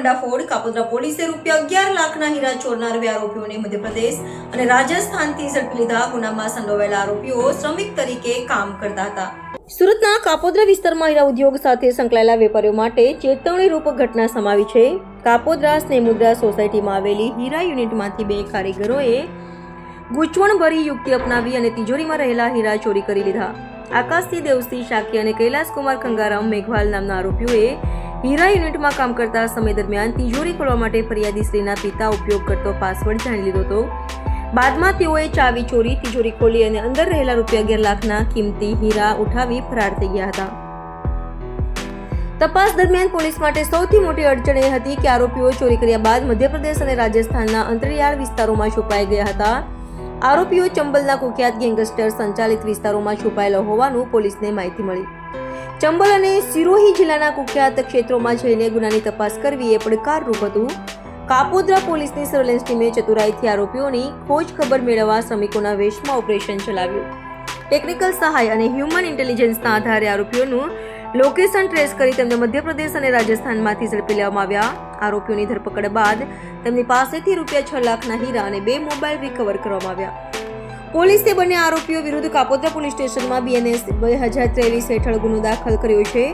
ભંડાફોડ કાપોદ્રા પોલીસે ₹11 લાખના હીરા ચોરનાર બે આરોપીઓને મધ્યપ્રદેશ અને રાજસ્થાનથી ઝડપી લીધા. ગુનામાં સંડોવાયેલા આરોપીઓ શ્રમિક તરીકે કામ કરતા હતા. સુરતના કાપોદ્રા વિસ્તારમાં હીરા ઉદ્યોગ સાથે સંકળાયેલા વેપારીઓ માટે ચેતવણીરૂપ ઘટના સમાવી છે. કાપોદ્રા સ્નેહમુદ્રા સોસાયટીમાં આવેલી હીરા યુનિટમાંથી બે કારીગરોએ ગૂંચવણભરી યુક્તિ અપનાવી અને તિજોરીમાં રહેલા હીરા ચોરી કરી લીધા. આકાશથી દેવસિંહ શાકી અને કૈલાસકુમાર કંગારામ મેઘવાલ નામના આરોપીઓએ હીરા યુનિટમાં કામ કરતા સમય દરમિયાન તિજોરી ખોલવા માટે ફરિયાદી શ્રીના પિતા ઉપયોગ કરતો પાસવર્ડ જાણી લીધો હતો. બાદમાં તેઓએ ચાવી ચોરી તિજોરી ખોલી અને અંદર રહેલા ₹11 લાખના કિંમતી હીરા ઉઠાવી ફરાર થઈ ગયા હતા. તપાસ દરમિયાન પોલીસ માટે સૌથી મોટી અડચણ એ હતી કે આરોપીઓ ચોરી કર્યા બાદ મધ્યપ્રદેશ અને રાજસ્થાનના અંતરિયાળ વિસ્તારોમાં છુપાઈ ગયા હતા. આરોપીઓ ચંબલના કુખ્યાત ગેંગસ્ટર સંચાલિત વિસ્તારોમાં છુપાયેલા હોવાનું પોલીસને માહિતી મળી. ચંબલ અને સિરોહી જિલ્લાના કુખ્યાત ક્ષેત્રોમાં જઈને ગુનાની તપાસ કરવી એ પડકારરૂપ હતું. કાપોદ્રા પોલીસની સર્વેલન્સ ટીમે ચતુરાઈથી આરોપીઓની ખોજ ખબર મેળવવા શ્રમિકોના વેશમાં ઓપરેશન ચલાવ્યું. ટેકનિકલ સહાય અને હ્યુમન ઇન્ટેલિજન્સના આધારે આરોપીઓનું લોકેશન ટ્રેસ કરી તેમને મધ્યપ્રદેશ અને રાજસ્થાનમાંથી ઝડપી લેવામાં આવ્યા. આરોપીઓની ધરપકડ બાદ તેમની પાસેથી ₹6 લાખના હીરા અને 2 મોબાઈલ રિકવર કરવામાં આવ્યા. પોલીસે બંને આરોપીઓ વિરુદ્ધ કાપોદ્રા પોલીસ સ્ટેશનમાં BNS 2023 હેઠળ ગુનો દાખલ કર્યો છે.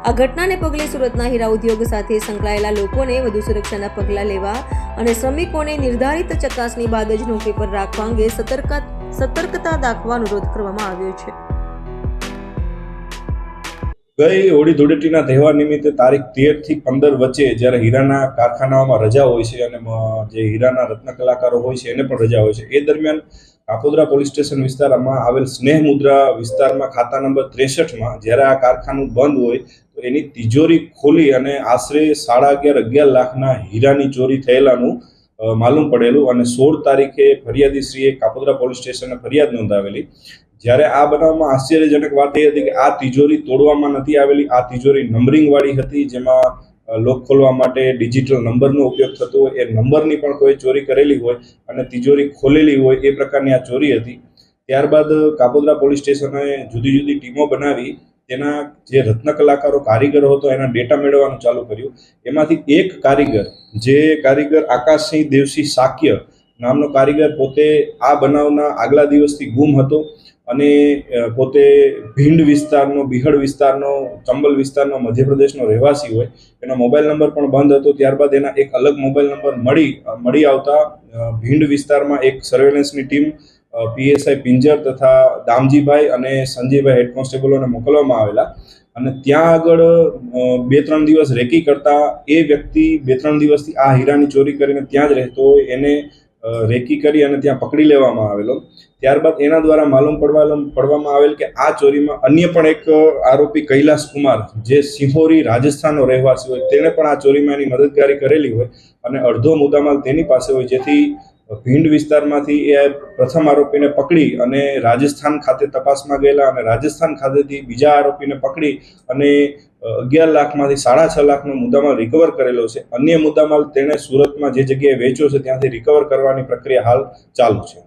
આ ઘટનાને પગલે સુરતના હીરા ઉદ્યોગ સાથે સંકળાયેલા લોકોને વધુ સુરક્ષાના પગલાં લેવા અને શ્રમિકોને નિર્ધારિત ચકાસણી બાદ જ નોકરી પર રાખવા અંગે સતર્કતા દાખવા અનુરોધ કરવામાં આવ્યો છે. ગઈ હોળી ધૂળેટીના તહેવાર નિમિત્તે તારીખ 13 થી 15 વચ્ચે જ્યારે હીરાના કારખાનાઓમાં રજા હોય છે અને જે હીરાના રત્ન કલાકારો હોય છે એને પણ રજા હોય છે, એ દરમિયાન કાપોદ્રા પોલીસ સ્ટેશન વિસ્તારમાં આવેલ સ્નેહમુદ્રા વિસ્તારમાં ખાતા નંબર 63માં જ્યારે આ કારખાનું બંધ હોય તો એની તિજોરી ખોલી અને આશરે 11.5 લાખના હીરાની ચોરી થયેલાનું માલુમ પડેલું અને 16 તારીખે ફરિયાદીશ્રીએ કાપોદ્રા પોલીસ સ્ટેશને ફરિયાદ નોંધાવેલી. જ્યારે આ બનાવમાં આશ્ચર્યજનક વાત એ હતી કે આ તિજોરી તોડવામાં નથી આવેલી. આ તિજોરી નંબરિંગ વાળી હતી, જેમાં લોક ખોલવા માટે ડિજિટલ નંબરનો ઉપયોગ થતો હોય, એ નંબરની પણ કોઈ ચોરી કરેલી હોય અને તિજોરી ખોલેલી હોય એ પ્રકારની આ ચોરી હતી. ત્યારબાદ કાપોદ્રા પોલીસ સ્ટેશને જુદી જુદી ટીમો બનાવી તેના જે રત્ન કલાકારો કારીગરો હતો એના ડેટા મેળવવાનું ચાલુ કર્યું. એમાંથી એક કારીગર, જે કારીગર આકાશસિંહ દેવસિંહ શાક્ય નામનો કારીગર પોતે આ બનાવના આગલા દિવસથી ગુમ હતો અને પોતે ભીંડ વિસ્તારનો, બિહડ વિસ્તારનો, ચંબલ વિસ્તારનો મધ્યપ્રદેશનો રહેવાસી હોય. એનો મોબાઈલ નંબર પણ બંધ હતો. ત્યારબાદ એના એક અલગ મોબાઈલ નંબર મળી આવતા ભીંડ વિસ્તારમાં એક સર્વેલન્સની ટીમ PSI પિંજર તથા દામજીભાઈ અને સંજયભાઈ હેડ કોન્સ્ટેબલોને મોકલવામાં આવેલા અને ત્યાં આગળ 2-3 દિવસ રેકી કરતા એ વ્યક્તિ 2-3 દિવસથી આ હીરાની ચોરી કરીને ત્યાં જ રહેતો હોય એને રેકી કરી અને ત્યાં પકડી લેવામાં આવેલો. ત્યારબાદ એના દ્વારા માલુમ પડવામાં આવેલ કે આ ચોરીમાં અન્ય પણ એક આરોપી કૈલાસકુમાર, જે સિહોરી રાજસ્થાનનો રહેવાસી હોય, તેણે પણ આ ચોરીમાં એની મદદગારી કરેલી હોય અને અડધો મુદ્દામાલ તેની પાસે હોય, જેથી ભીંડ વિસ્તારમાંથી એ પ્રથમ આરોપીને પકડી અને રાજસ્થાન ખાતે તપાસમાં ગયેલા અને રાજસ્થાન ખાતેથી બીજા આરોપીને પકડી અને 11 લાખમાંથી 6.5 લાખનો મુદ્દામાલ રિકવર કરેલો છે. અન્ય મુદ્દામાલ તેણે સુરતમાં જે જગ્યાએ વેચ્યો છે ત્યાંથી રિકવર કરવાની પ્રક્રિયા હાલ ચાલુ છે.